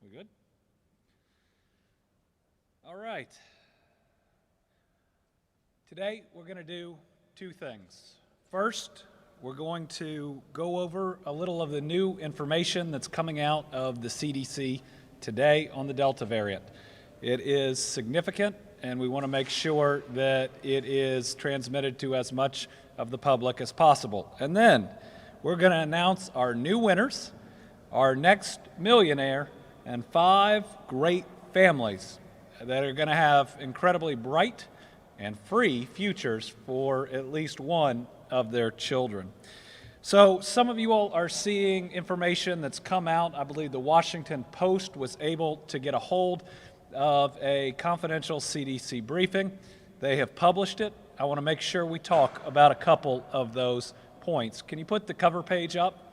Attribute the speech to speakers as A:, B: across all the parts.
A: We good? All right. Today we're going to do two things. First, we're going to go over a little of the new information that's coming out of the CDC today on the Delta variant. It is significant, and we want to make sure that it is transmitted to as much of the public as possible. And then we're going to announce our new winners, our next millionaire, and 5 great families that are going to have incredibly bright and free futures for at least one of their children. So some of you all are seeing information that's come out. I believe the Washington Post was able to get a hold of a confidential CDC briefing. They have published it. I want to make sure we talk about a couple of those points. Can you put the cover page up?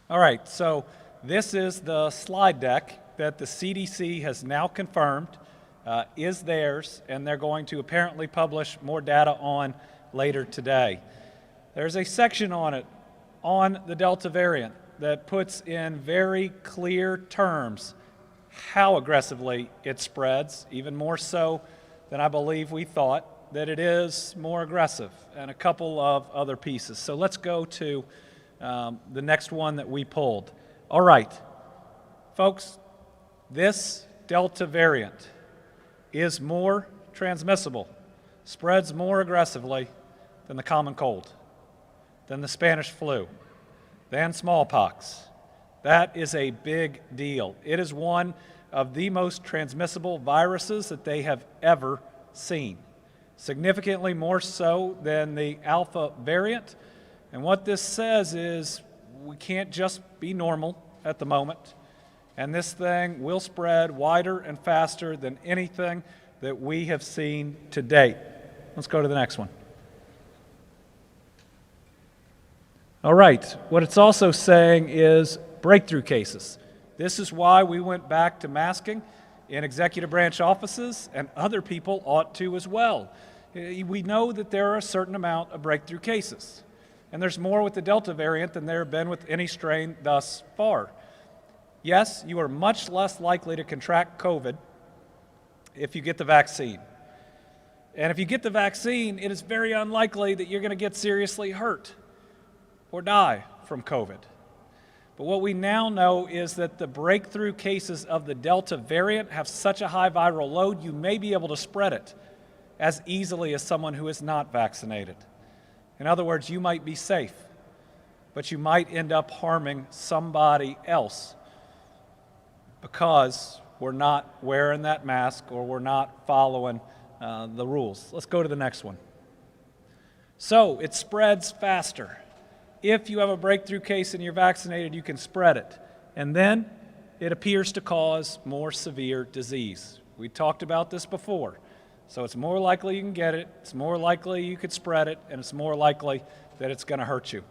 A: All right, so this is the slide deck that the CDC has now confirmed is theirs, and they're going to apparently publish more data on later today. There's a section on it on the Delta variant that puts in very clear terms how aggressively it spreads, even more so than I believe we thought, that it is more aggressive, and a couple of other pieces. So let's go to the next one that we pulled. All right, folks, this Delta variant is more transmissible, spreads more aggressively than the common cold, than the Spanish flu, than smallpox. That is a big deal. It is one of the most transmissible viruses that they have ever seen, significantly more so than the Alpha variant. And what this says is we can't just be normal at the moment, and this thing will spread wider and faster than anything that we have seen to date. Let's go to the next one. All right, what it's also saying is breakthrough cases. This is why we went back to masking in executive branch offices, and other people ought to as well. We know that there are a certain amount of breakthrough cases. And there's more with the Delta variant than there have been with any strain thus far. Yes, you are much less likely to contract COVID if you get the vaccine. And if you get the vaccine, it is very unlikely that you're going to get seriously hurt or die from COVID. But what we now know is that the breakthrough cases of the Delta variant have such a high viral load, you may be able to spread it as easily as someone who is not vaccinated. In other words, you might be safe, but you might end up harming somebody else because we're not wearing that mask or we're not following the rules. Let's go to the next one. So it spreads faster. If you have a breakthrough case and you're vaccinated, you can spread it. And then it appears to cause more severe disease. We talked about this before. So it's more likely you can get it, it's more likely you could spread it, and it's more likely that it's going to hurt you.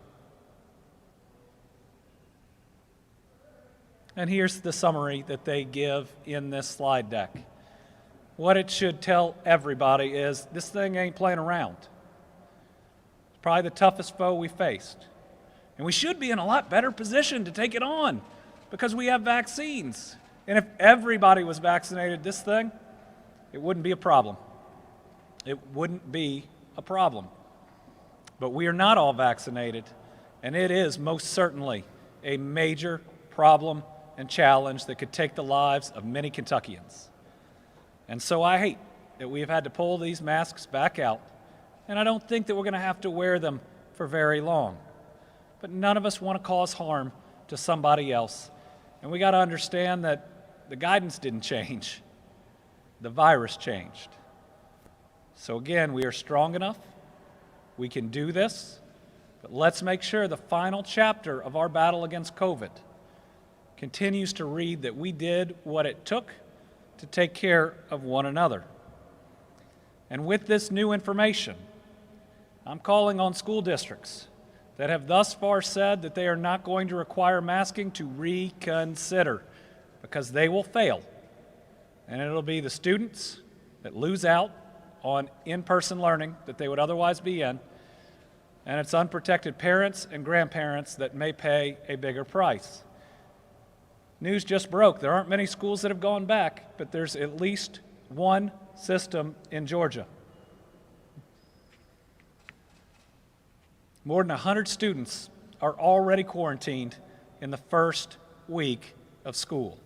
A: And here's the summary that they give in this slide deck. What it should tell everybody is this thing ain't playing around. It's probably the toughest foe we faced. And we should be in a lot better position to take it on because we have vaccines. And if everybody was vaccinated, this thing, it wouldn't be a problem. It wouldn't be a problem. But we are not all vaccinated, and it is most certainly a major problem and challenge that could take the lives of many Kentuckians. And so I hate that we have had to pull these masks back out, and I don't think that we're going to have to wear them for very long. But none of us want to cause harm to somebody else. And we got to understand that the guidance didn't change. The virus changed. So again, we are strong enough. We can do this. But let's make sure the final chapter of our battle against COVID continues to read that we did what it took to take care of one another. And with this new information, I'm calling on school districts that have thus far said that they are not going to require masking to reconsider because they will fail. And it'll be the students that lose out on in-person learning that they would otherwise be in, And it's unprotected parents and grandparents that may pay a bigger price. News just broke. There aren't many schools that have gone back, but there's at least one system in Georgia. More than 100 students are already quarantined in the first week of school.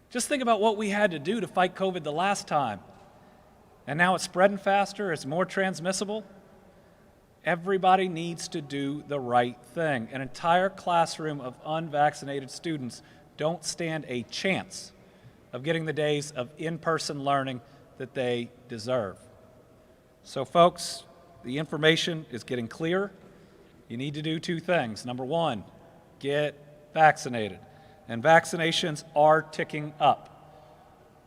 A: Just think about what we had to do to fight COVID the last time. And now it's spreading faster, it's more transmissible. Everybody needs to do the right thing. An entire classroom of unvaccinated students don't stand a chance of getting the days of in-person learning that they deserve. So folks, the information is getting clear. You need to do two things. Number one, get vaccinated. And vaccinations are ticking up.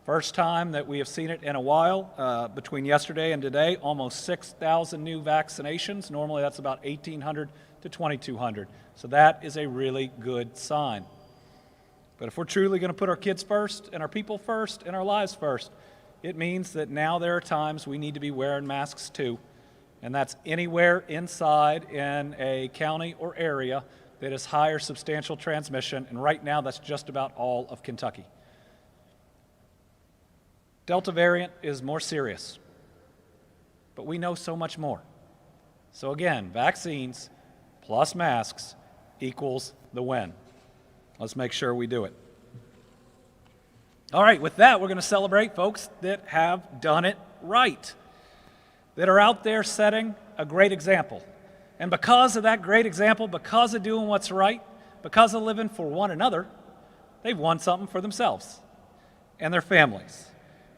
A: First time that we have seen it in a while, between yesterday and today, almost 6,000 new vaccinations. Normally that's about 1,800 to 2,200. So that is a really good sign. But if we're truly going to put our kids first and our people first and our lives first, it means that now there are times we need to be wearing masks too. And that's anywhere inside in a county or area that is high or substantial transmission. And right now that's just about all of Kentucky. Delta variant is more serious, but we know so much more. So again, vaccines plus masks equals the win. Let's make sure we do it. All right, with that, we're going to celebrate folks that have done it right, that are out there setting a great example. And because of that great example, because of doing what's right, because of living for one another, they've won something for themselves and their families.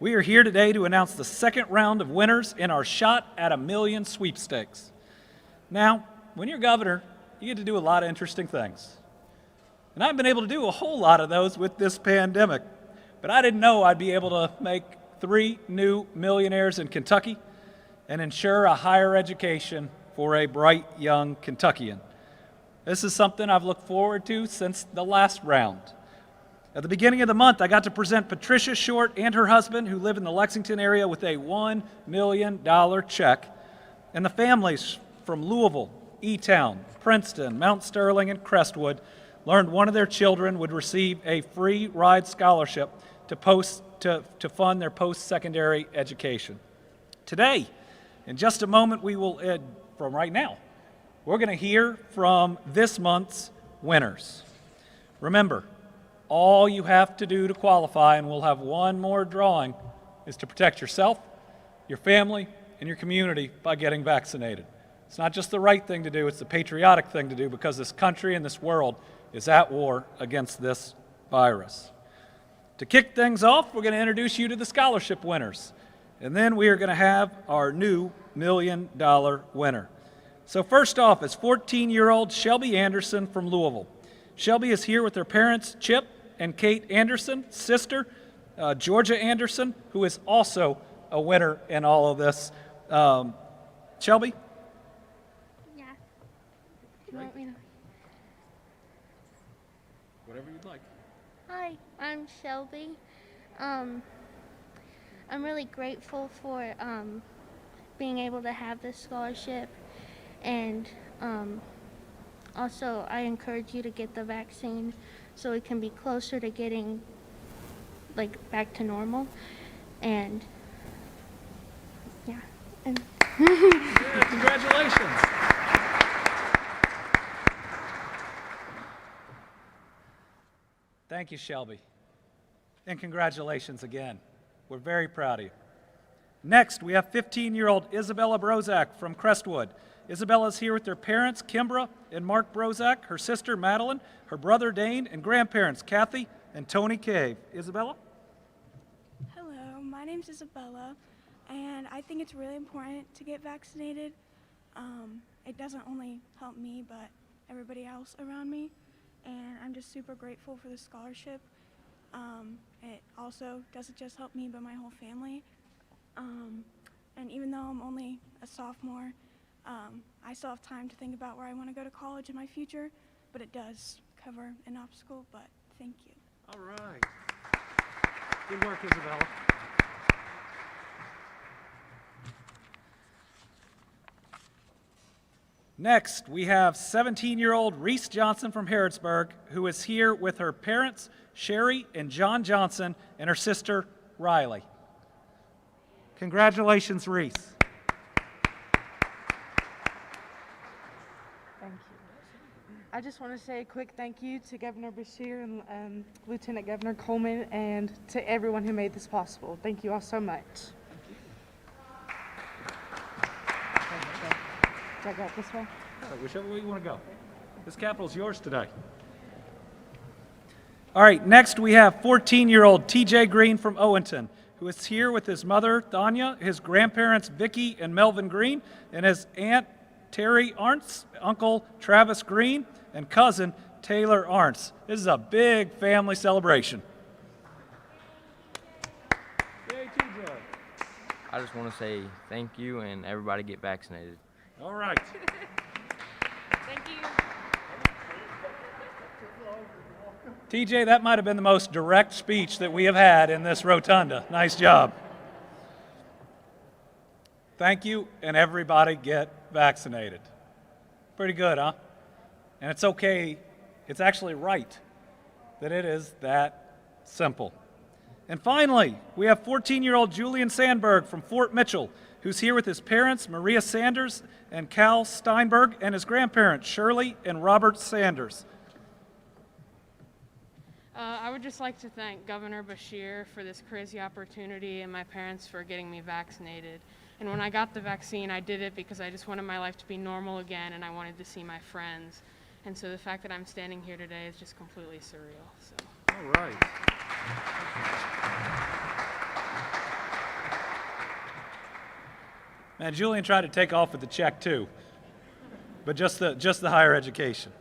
A: We are here today to announce the second round of winners in our Shot at $1 Million sweepstakes. Now, when you're governor, you get to do a lot of interesting things. And I've been able to do a whole lot of those with this pandemic, but I didn't know I'd be able to make 3 new millionaires in Kentucky and ensure a higher education for a bright young Kentuckian. This is something I've looked forward to since the last round. At the beginning of the month, I got to present Patricia Short and her husband, who live in the Lexington area, with a $1 million check, and the families from Louisville, E-Town, Princeton, Mount Sterling, and Crestwood learned one of their children would receive a free ride scholarship to fund their post-secondary education. Today, in just a moment, from right now, we're going to hear from this month's winners. Remember, all you have to do to qualify, and we'll have one more drawing, is to protect yourself, your family, and your community by getting vaccinated. It's not just the right thing to do, it's the patriotic thing to do, because this country and this world is at war against this virus. To kick things off, we're going to introduce you to the scholarship winners. And then we are going to have our new $1 million winner. So first off is 14-year-old Shelby Anderson from Louisville. Shelby is here with her parents, Chip and Kate Anderson, sister, Georgia Anderson, who is also a winner in all of this. Shelby?
B: Yeah. Do you want me to?
A: Whatever you'd like.
B: Hi, I'm Shelby. I'm really grateful for being able to have this scholarship, and also I encourage you to get the vaccine so we can be closer to getting back to normal. And yeah. And
A: yeah, congratulations. Thank you, Shelby. And congratulations again. We're very proud of you. Next, we have 15-year-old Isabella Brozak from Crestwood. Isabella is here with her parents, Kimbra and Mark Brozak, her sister, Madeline, her brother, Dane, and grandparents, Kathy and Tony Cave. Isabella?
C: Hello, my name's Isabella, and I think it's really important to get vaccinated. It doesn't only help me, but everybody else around me, and I'm just super grateful for the scholarship. It also doesn't just help me, but my whole family. And even though I'm only a sophomore, I still have time to think about where I want to go to college in my future, but it does cover an obstacle, but thank you.
A: All right. Good work, Isabella. Next, we have 17-year-old Reese Johnson from Harrodsburg, who is here with her parents, Sherry and John Johnson, and her sister, Riley. Congratulations, Reese.
D: Thank you. I just want to say a quick thank you to Governor Beshear and Lieutenant Governor Coleman and to everyone who made this possible. Thank you all so much. Do I go this way?
A: Whichever way you want to go. This capital's yours today. All right, next we have 14-year-old TJ Green from Owenton, who is here with his mother, Thanya, his grandparents, Vicky and Melvin Green, and his aunt, Terry Arntz, uncle Travis Green, and cousin, Taylor Arntz. This is a big family celebration. Yay, TJ.
E: I just want to say thank you and everybody get vaccinated.
A: All right.
D: Thank you.
A: TJ, that might have been the most direct speech that we have had in this rotunda. Nice job. Thank you, and everybody get vaccinated. Pretty good, huh? And it's okay, it's actually right that it is that simple. And finally, we have 14-year-old Julian Sandberg from Fort Mitchell, who's here with his parents, Maria Sanders and Cal Steinberg, and his grandparents, Shirley and Robert Sanders.
F: I would just like to thank Governor Beshear for this crazy opportunity and my parents for getting me vaccinated. And when I got the vaccine, I did it because I just wanted my life to be normal again and I wanted to see my friends. And so the fact that I'm standing here today is just completely surreal. So.
A: All right. Man, Julian tried to take off with the check too, but just the higher education.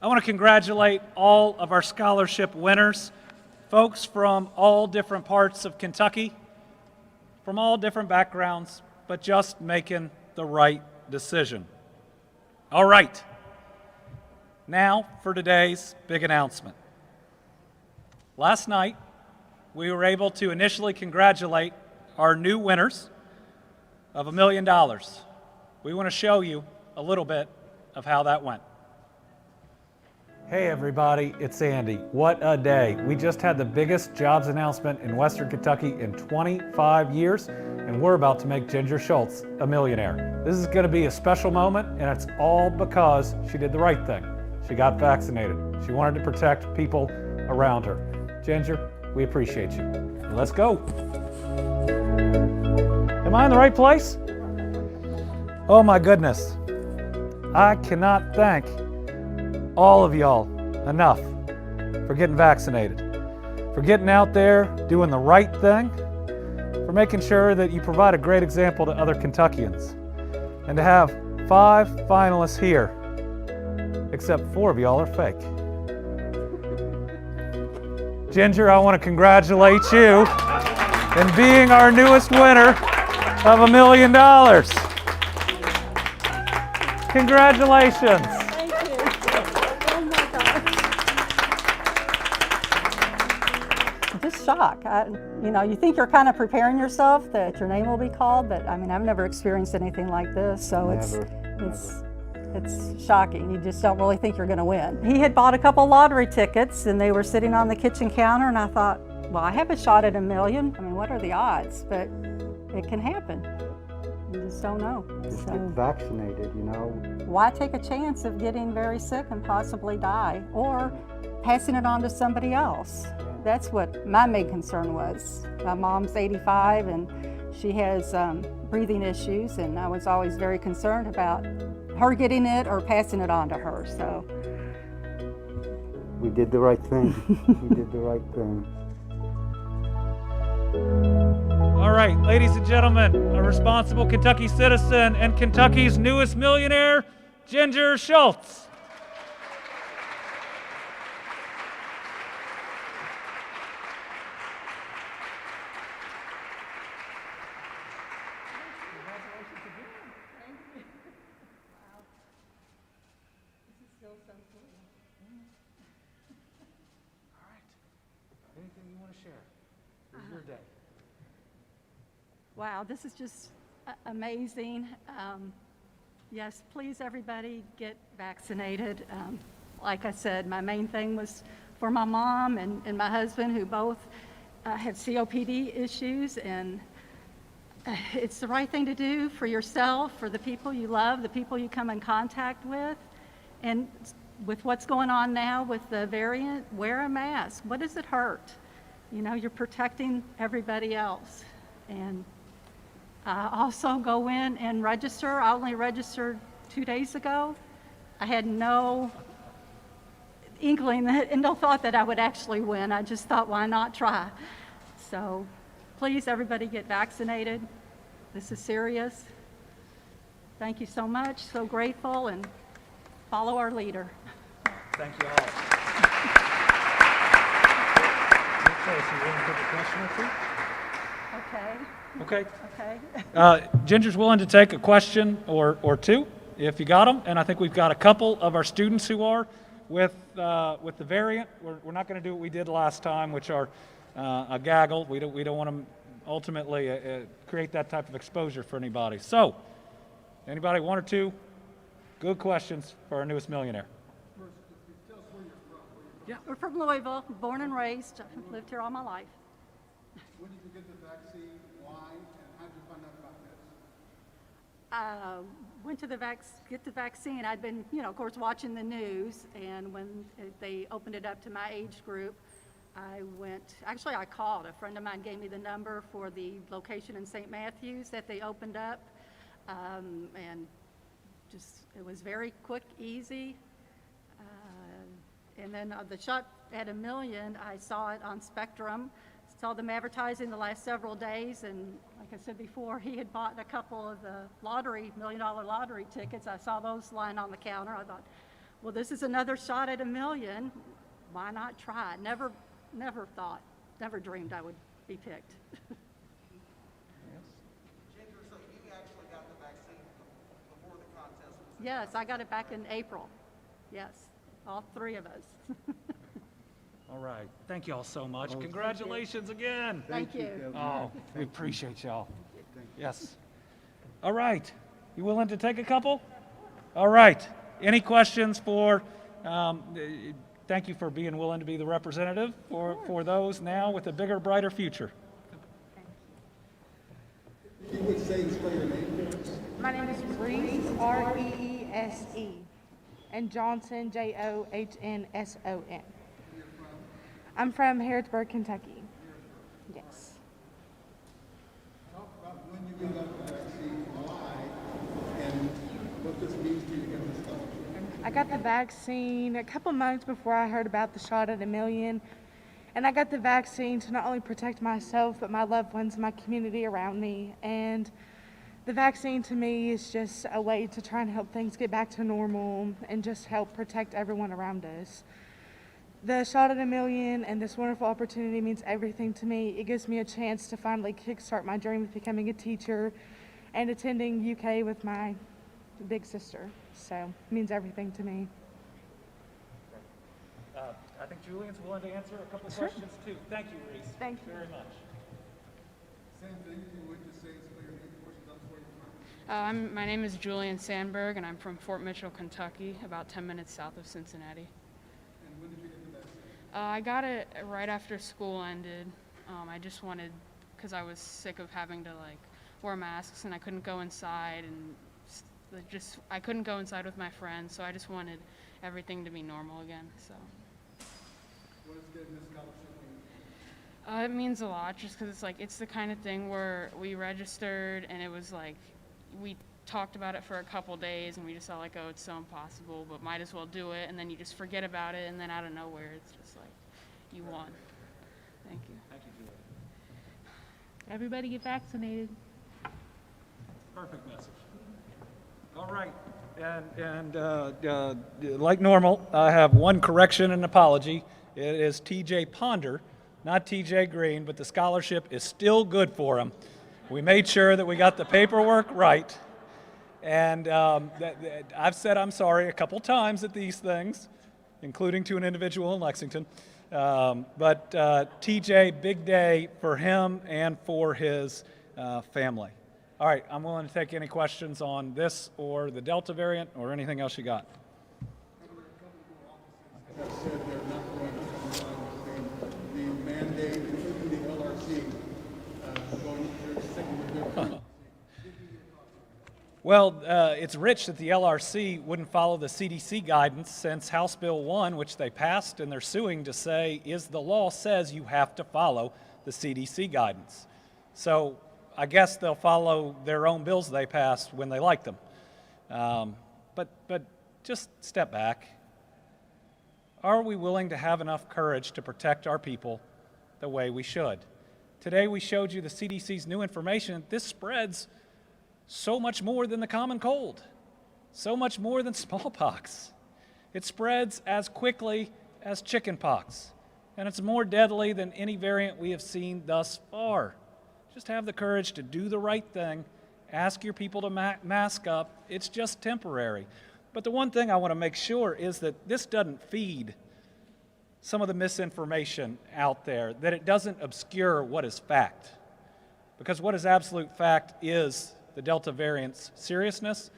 A: I want to congratulate all of our scholarship winners, folks from all different parts of Kentucky, from all different backgrounds, but just making the right decision. All right, now for today's big announcement. Last night, we were able to initially congratulate our new winners of $1 million. We want to show you a little bit of how that went. Hey everybody, it's Andy. What a day. We just had the biggest jobs announcement in Western Kentucky in 25 years, and we're about to make Ginger Schultz a millionaire. This is going to be a special moment, and it's all because she did the right thing. She got vaccinated. She wanted to protect people around her. Ginger, we appreciate you. Let's go. Am I in the right place? Oh my goodness. I cannot thank all of y'all enough for getting vaccinated, for getting out there, doing the right thing, for making sure that you provide a great example to other Kentuckians. And to have 5 finalists here, except 4 of y'all are fake. Ginger, I want to congratulate you in being our newest winner of $1 million. Congratulations.
G: Just shock. You think you're kind of preparing yourself that your name will be called, but I mean, I've never experienced anything like this, so it's shocking. You just don't really think you're going to win. He had bought a couple lottery tickets, and they were sitting on the kitchen counter, and I thought, well, I have a shot at $1 million. I mean, what are the odds? But it can happen. You just don't know.
H: Just get vaccinated, you know.
G: Why take a chance of getting very sick and possibly die, or passing it on to somebody else? That's what my main concern was. My mom's 85 and she has breathing issues, and I was always very concerned about her getting it or passing it on to her. So
H: we did the right thing. We did the right thing.
A: All right, ladies and gentlemen, a responsible Kentucky citizen and Kentucky's newest millionaire, Ginger Schultz. Anything you want to share? This is your day.
G: wow, this is just amazing. Yes, please, everybody, get vaccinated. Like I said, my main thing was for my mom and my husband, who both had COPD issues, and it's the right thing to do for yourself, for the people you love, the people you come in contact with. And with what's going on now with the variant, wear a mask. What does it hurt? You know, you're protecting everybody else. And also go in and register. I only registered 2 days ago. I had no inkling and no thought that I would actually win. I just thought, why not try? So please, everybody, get vaccinated. This is serious. Thank you so much. So grateful, and follow our leader.
A: Thank you all. Okay, so you want to take a question or two?
G: Okay.
A: Okay.
G: Okay.
A: Ginger's willing to take a question or two, if you got them, and I think we've got a couple of our students who are with the variant. We're not going to do what we did last time, which are a gaggle. We don't want to ultimately create that type of exposure for anybody. So, anybody, one or two good questions for our newest millionaire?
G: Yeah. We're from Louisville, born and raised. I've lived here all my life.
I: When did you get the vaccine? Why? And how did you find out about this?
G: Went to get the vaccine. I'd been, of course, watching the news, and when they opened it up to my age group, I called. A friend of mine gave me the number for the location in St. Matthews that they opened up, and it was very quick, easy. And then the shot at $1 million, I saw it on Spectrum, saw them advertising the last several days, and like I said before, he had bought a couple of the $1 million lottery tickets. I saw those lying on the counter. I thought, well, this is another shot at $1 million. Why not try it? Never dreamed I would be picked.
I: Ginger, so you actually got the vaccine before the contest?
G: Yes, I got it back in April. Yes, all three of us.
A: All right. Thank you all so much. Congratulations again.
G: Thank you.
A: Oh, we appreciate y'all. Yes. All right. You willing to take a couple? All right. Any questions for, thank you for being willing to be the representative for those now with a bigger, brighter future.
I: You would say and spell your name for us?
D: My name is Reese, Reese, and Johnson, Johnsson. I'm from Harrisburg, Kentucky. Yes.
I: Talk about when you got the vaccine, why, and what this means to you to get this scholarship.
D: I got the vaccine a couple months before I heard about the shot at $1 million. And I got the vaccine to not only protect myself, but my loved ones and my community around me. And the vaccine to me is just a way to try and help things get back to normal and just help protect everyone around us. The shot at $1 million and this wonderful opportunity means everything to me. It gives me a chance to finally kickstart my dream of becoming a teacher and attending UK with my big sister. So it means everything to me.
A: I think Julian's willing to answer a couple questions too. Thank you, Reese.
D: Thank you
A: very much.
I: Same thing, you would just say and spell your name for us, that's where you're from.
F: My name is Julian Sandberg, and I'm from Fort Mitchell, Kentucky, about 10 minutes south of Cincinnati.
I: And when did you get the vaccine?
F: I got it right after school ended. I just wanted, because I was sick of having to wear masks, and I couldn't go inside, and I couldn't go inside with my friends, so I just wanted everything to be normal again. So.
I: What does getting this scholarship mean?
F: It means a lot, just because it's the kind of thing where we registered, and it was we talked about it for a couple days, and we just thought oh, it's so impossible, but might as well do it, and then you just forget about it, and then out of nowhere, it's just you won. Thank you.
A: Thank you, Julian.
J: Everybody get vaccinated.
A: Perfect message. All right. And like normal, I have one correction and apology. It is TJ Ponder, not TJ Green, but the scholarship is still good for him. We made sure that we got the paperwork right. And I've said I'm sorry a couple times at these things, including to an individual in Lexington. But TJ, big day for him and for his family. All right, I'm willing to take any questions on this or the Delta variant or anything else you got.
I: Have said they're not going to come down with the mandate, including the LRC, going to sticking with their.
A: Well, it's rich that the LRC wouldn't follow the CDC guidance since House Bill 1, which they passed and they're suing to say is the law says you have to follow the CDC guidance. So I guess they'll follow their own bills they passed when they like them. But just step back. Are we willing to have enough courage to protect our people the way we should? Today we showed you the CDC's new information. This spreads so much more than the common cold, so much more than smallpox. It spreads as quickly as chickenpox, and it's more deadly than any variant we have seen thus far. Just have the courage to do the right thing. Ask your people to mask up. It's just temporary. But the one thing I want to make sure is that this doesn't feed some of the misinformation out there, that it doesn't obscure what is fact. Because what is absolute fact is the Delta variant's seriousness,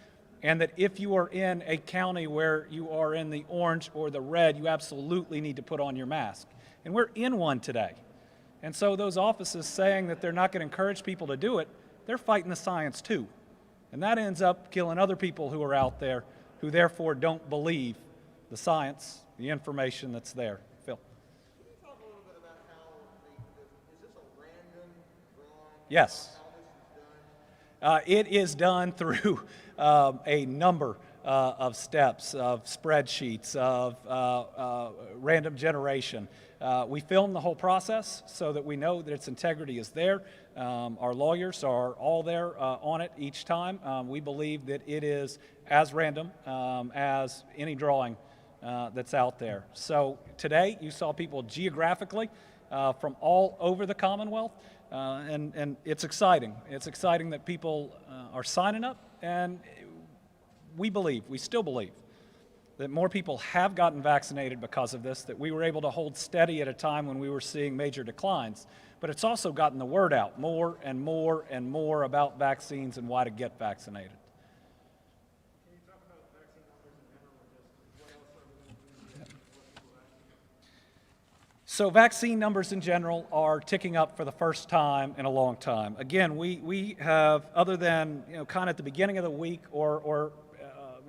A: and that if you are in a county where you are in the orange or the red, you absolutely need to put on your mask. And we're in one today. And so those offices saying that they're not going to encourage people to do it, they're fighting the science too. And that ends up killing other people who are out there who therefore don't believe the science, the information that's there. Phil.
I: Can you talk a little bit about how is this a random drawing?
A: Yes.
I: How this is done?
A: It is done through a number of steps, of spreadsheets, of random generation. We film the whole process so that we know that its integrity is there. Our lawyers are all there on it each time. We believe that it is as random as any drawing that's out there. So today you saw people geographically from all over the Commonwealth, and it's exciting. It's exciting that people are signing up, and we still believe, that more people have gotten vaccinated because of this, that we were able to hold steady at a time when we were seeing major declines. But it's also gotten the word out more and more and more about vaccines and why to get vaccinated.
I: Can you talk about vaccine numbers in general, and just what else are we going to do?
A: So vaccine numbers in general are ticking up for the first time in a long time. Again, we have, other than kind of at the beginning of the week, or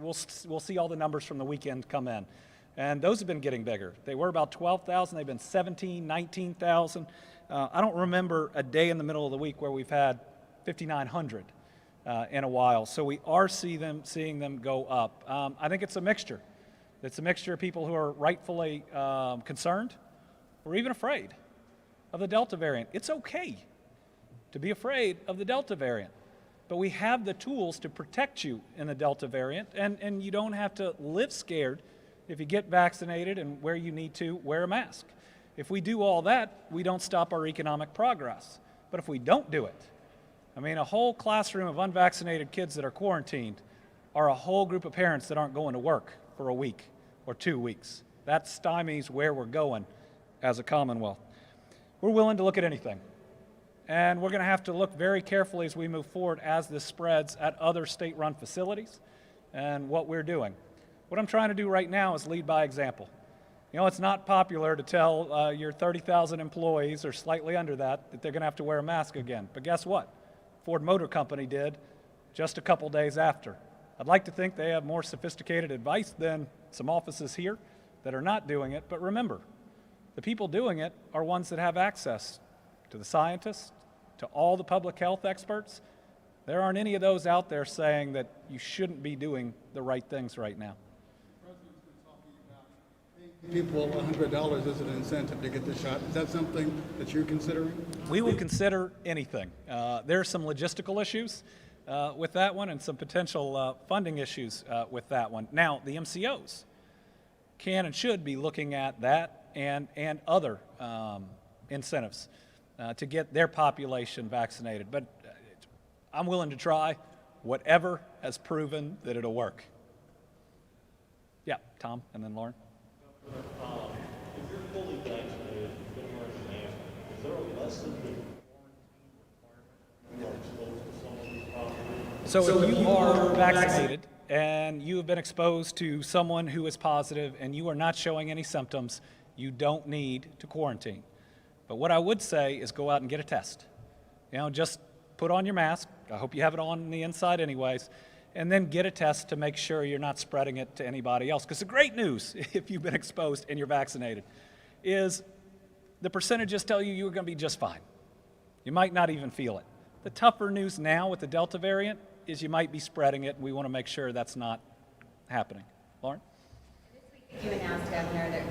A: we'll see all the numbers from the weekend come in, and those have been getting bigger. They were about 12,000. They've been 17, 19,000. I don't remember a day in the middle of the week where we've had 5,900 in a while. So we are seeing them go up. I think it's a mixture. It's a mixture of people who are rightfully concerned or even afraid of the Delta variant. It's okay to be afraid of the Delta variant, but we have the tools to protect you in the Delta variant, and you don't have to live scared if you get vaccinated and where you need to wear a mask. If we do all that, we don't stop our economic progress. But if we don't do it, I mean, a whole classroom of unvaccinated kids that are quarantined are a whole group of parents that aren't going to work for a week or 2 weeks. That stymies where we're going as a Commonwealth. We're willing to look at anything. And we're going to have to look very carefully as we move forward as this spreads at other state-run facilities and what we're doing. What I'm trying to do right now is lead by example. It's not popular to tell your 30,000 employees, or slightly under that they're going to have to wear a mask again. But guess what? Ford Motor Company did just a couple days after. I'd like to think they have more sophisticated advice than some offices here that are not doing it. But remember, the people doing it are ones that have access to the scientists, to all the public health experts. There aren't any of those out there saying that you shouldn't be doing the right things right now.
I: People $100 as an incentive to get the shot. Is that something that you're considering?
A: We will consider anything. There are some logistical issues with that one and some potential funding issues with that one. Now, the MCOs can and should be looking at that and other incentives to get their population vaccinated. But I'm willing to try whatever has proven that it'll work. Yeah, Tom, and then Lauren.
K: If you're fully vaccinated, you're going to wear a mask. Is there a lesson in quarantine requirement when you're exposed to some of these
A: So if you are vaccinated and you have been exposed to someone who is positive and you are not showing any symptoms, you don't need to quarantine. But what I would say is go out and get a test. Just put on your mask. I hope you have it on the inside anyways. And then get a test to make sure you're not spreading it to anybody else. Because the great news, if you've been exposed and you're vaccinated, is the percentages tell you you're going to be just fine. You might not even feel it. The tougher news now with the Delta variant is you might be spreading it, and we want to make sure that's not happening. Lauren?
L: You announced, Governor, that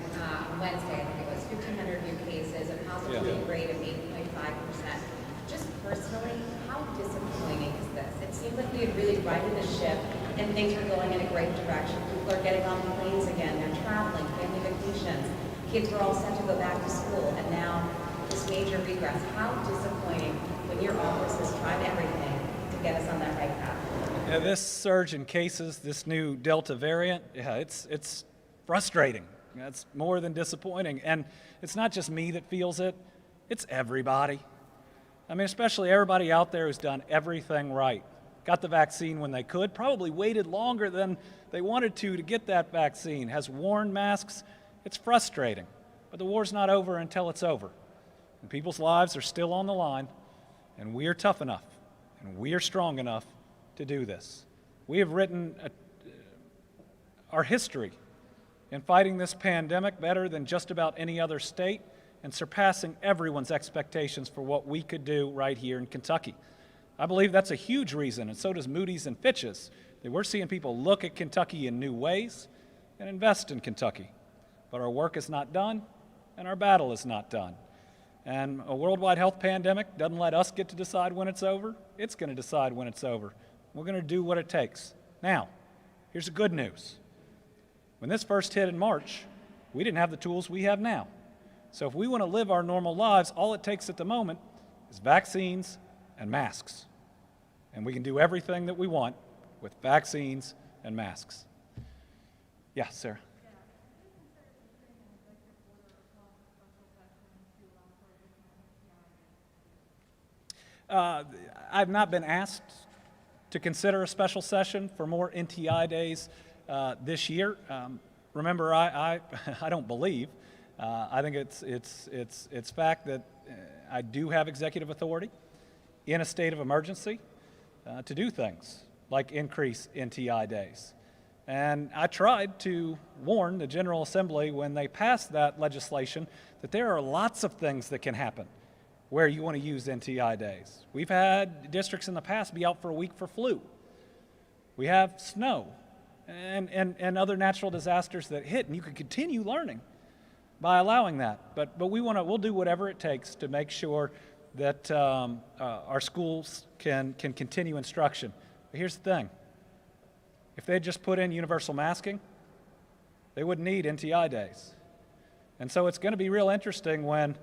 L: on Wednesday, I think it was 1,500 new cases, a positivity rate of 8.5%. Just personally, how disappointing is this? It seemed like we had really righted the ship and things were going in a great direction. People are getting on planes again, they're traveling, family vacations. Kids were all set to go back to school, and now this major regress. How disappointing when your office has tried everything to get us on that right path.
A: Yeah, this surge in cases, this new Delta variant, it's frustrating. It's more than disappointing. And it's not just me that feels it, it's everybody. I mean, especially everybody out there who's done everything right. Got the vaccine when they could, probably waited longer than they wanted to get that vaccine, has worn masks. It's frustrating, but the war's not over until it's over. And people's lives are still on the line, and we are tough enough, and we are strong enough to do this. We have written our history in fighting this pandemic better than just about any other state and surpassing everyone's expectations for what we could do right here in Kentucky. I believe that's a huge reason, and so does Moody's and Fitch's, that we're seeing people look at Kentucky in new ways and invest in Kentucky. But our work is not done, and our battle is not done. And a worldwide health pandemic doesn't let us get to decide when it's over. It's going to decide when it's over. We're going to do what it takes. Now, here's the good news. When this first hit in March, we didn't have the tools we have now. So if we want to live our normal lives, all it takes at the moment is vaccines and masks. And we can do everything that we want with vaccines and masks. Yeah, Sarah. I've not been asked to consider a special session for more NTI days this year. Remember, I don't believe. I think it's fact that I do have executive authority in a state of emergency to do things like increase NTI days. And I tried to warn the General Assembly when they passed that legislation that there are lots of things that can happen where you want to use NTI days. We've had districts in the past be out for a week for flu. We have snow and other natural disasters that hit, and you can continue learning by allowing that. But we'll do whatever it takes to make sure that our schools can continue instruction. But here's the thing. If they just put in universal masking, they wouldn't need NTI days. And so it's going to be real interesting when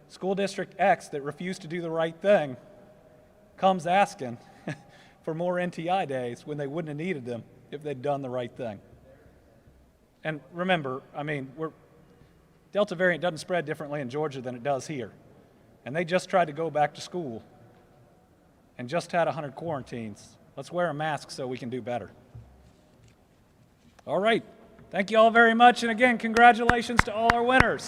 A: School District X that refused to do the right thing comes asking for more NTI days when they wouldn't have needed them if they'd done the right thing. And remember, I mean, Delta variant doesn't spread differently in Georgia than it does here. And they just tried to go back to school and just had 100 quarantines. Let's wear a mask so we can do better. All right. Thank you all very much. And again, congratulations to all our winners.